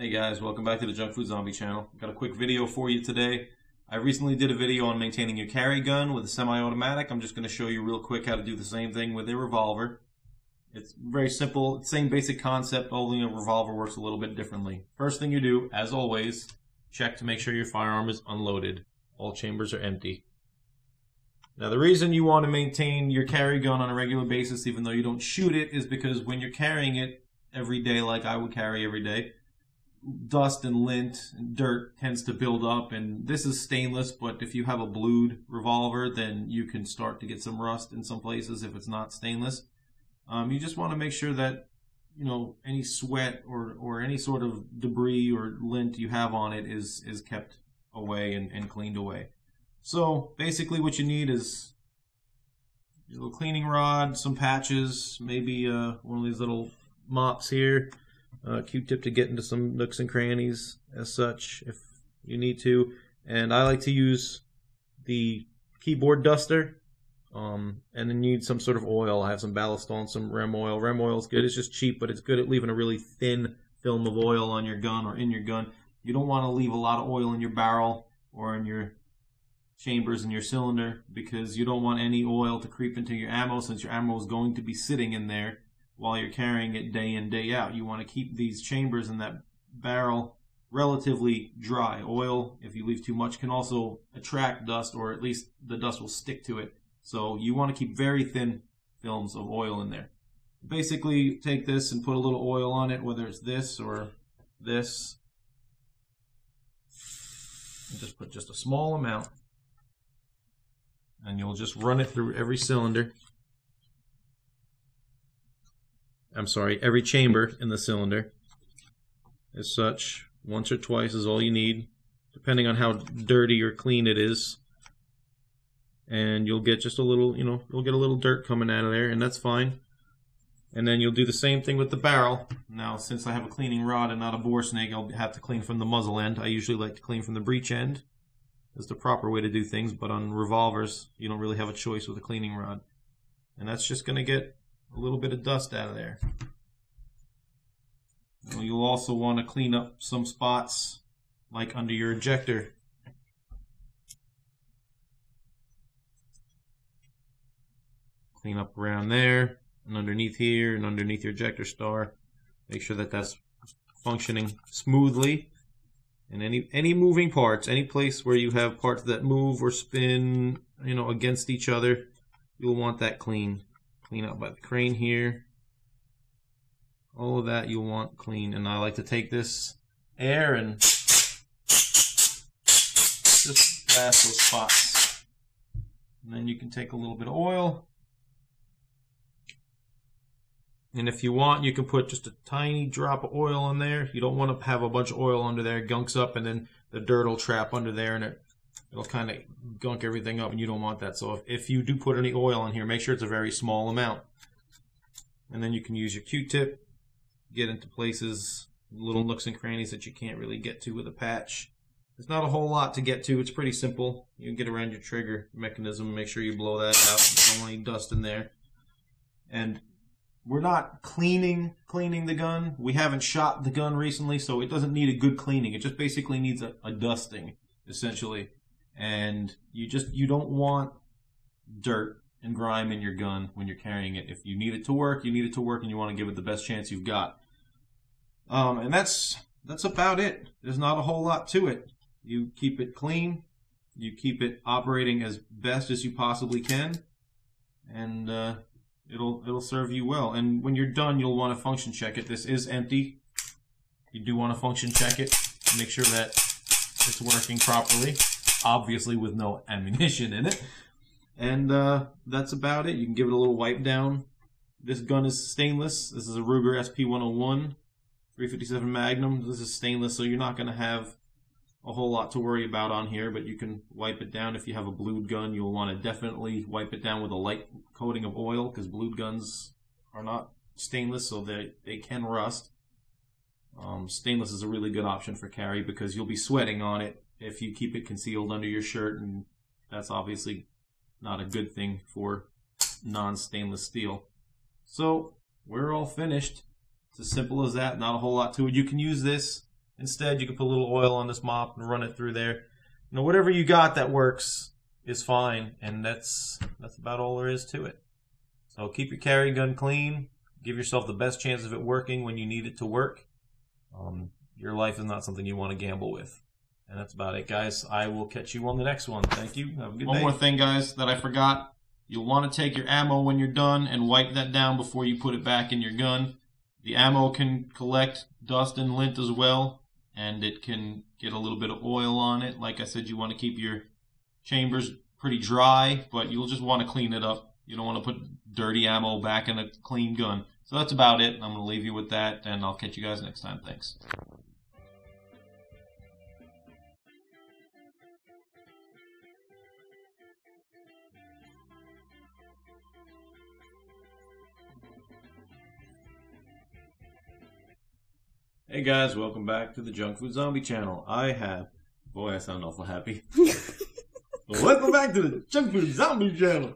Hey guys, welcome back to the Junk Food Zombie channel. Got a quick video for you today. I recently did a video on maintaining your carry gun with a semi-automatic. I'm just going to show you real quick how to do the same thing with a revolver. It's very simple, same basic concept, only a revolver works a little bit differently. First thing you do, as always, check to make sure your firearm is unloaded. All chambers are empty. Now the reason you want to maintain your carry gun on a regular basis, even though you don't shoot it, is because when you're carrying it every day like I would carry every day, dust and lint and dirt tends to build up, and this is stainless, but if you have a blued revolver, then you can start to get some rust in some places if it's not stainless. You just want to make sure that, you know, any sweat or any sort of debris or lint you have on it is kept away and cleaned away. So basically what you need is a little cleaning rod, some patches, maybe one of these little mops here, Q-tip to get into some nooks and crannies as such if you need to. And I like to use the keyboard duster, and then you need some sort of oil. I have some ballast on, some Rem oil. Rem oil is good. It's just cheap, but it's good at leaving a really thin film of oil on your gun or in your gun. You don't want to leave a lot of oil in your barrel or in your chambers in your cylinder, because you don't want any oil to creep into your ammo, since your ammo is going to be sitting in there while you're carrying it day in, day out. You want to keep these chambers in that barrel relatively dry. Oil, if you leave too much, can also attract dust, or at least the dust will stick to it. So you want to keep very thin films of oil in there. Basically, take this and put a little oil on it, whether it's this or this. And just put just a small amount, and you'll just run it through every cylinder. Every chamber in the cylinder. As such, once or twice is all you need, depending on how dirty or clean it is. And you'll get just a little, you'll get a little dirt coming out of there, and that's fine. And then you'll do the same thing with the barrel. Now, since I have a cleaning rod and not a bore snake, I'll have to clean from the muzzle end. I usually like to clean from the breech end. That's the proper way to do things, but on revolvers, you don't really have a choice with a cleaning rod. And that's just going to get a little bit of dust out of there. Well, you'll also want to clean up some spots, like under your ejector. Clean up around there, and underneath here, and underneath your ejector star. Make sure that that's functioning smoothly. And any moving parts, any place where you have parts that move or spin, against each other, you'll want that clean. Clean out by the crane here. All of that you'll want clean. And I like to take this air and just blast those spots. And then you can take a little bit of oil. And if you want, you can put just a tiny drop of oil in there. You don't want to have a bunch of oil under there, gunks up, and then the dirt will trap under there, and it'll kind of gunk everything up, and you don't want that. So if you do put any oil in here, make sure it's a very small amount. And then you can use your Q-tip, get into places, little nooks and crannies that you can't really get to with a patch. There's not a whole lot to get to. It's pretty simple. You can get around your trigger mechanism, make sure you blow that out. Don't want any dust in there. And we're not cleaning the gun. We haven't shot the gun recently, so it doesn't need a good cleaning. It just basically needs a dusting, essentially. And you don't want dirt and grime in your gun when you're carrying it. If you need it to work, you need it to work, and you want to give it the best chance you've got. And that's about it. There's not a whole lot to it. You keep it clean. You keep it operating as best as you possibly can, and it'll serve you well. And when you're done, you'll want to function check it. This is empty. You do want to function check it to make sure that it's working properly, obviously with no ammunition in it. And that's about it. You can give it a little wipe down. This gun is stainless. This is a Ruger SP101 357 Magnum. This is stainless, so you're not going to have a whole lot to worry about on here, but you can wipe it down. If you have a blued gun, you'll want to definitely wipe it down with a light coating of oil, because blued guns are not stainless, so they can rust. Stainless is a really good option for carry, because you'll be sweating on it if you keep it concealed under your shirt, and that's obviously not a good thing for non-stainless steel. So we're all finished. It's as simple as that. Not a whole lot to it. You can use this Instead, you can put a little oil on this mop and run it through there. Whatever you got that works is fine, and that's about all there is to it. So keep your carry gun clean. Give yourself the best chance of it working when you need it to work. Your life is not something you want to gamble with. And that's about it, guys. I will catch you on the next one. Thank you. Have a good day. One more thing, guys, that I forgot. You'll want to take your ammo when you're done and wipe that down before you put it back in your gun. The ammo can collect dust and lint as well, and it can get a little bit of oil on it. Like I said, you want to keep your chambers pretty dry, but you'll just want to clean it up. You don't want to put dirty ammo back in a clean gun. So that's about it. I'm going to leave you with that, and I'll catch you guys next time. Thanks. Hey guys, welcome back to the Junk Food Zombie channel. Boy, I sound awful happy. Welcome back to the Junk Food Zombie channel.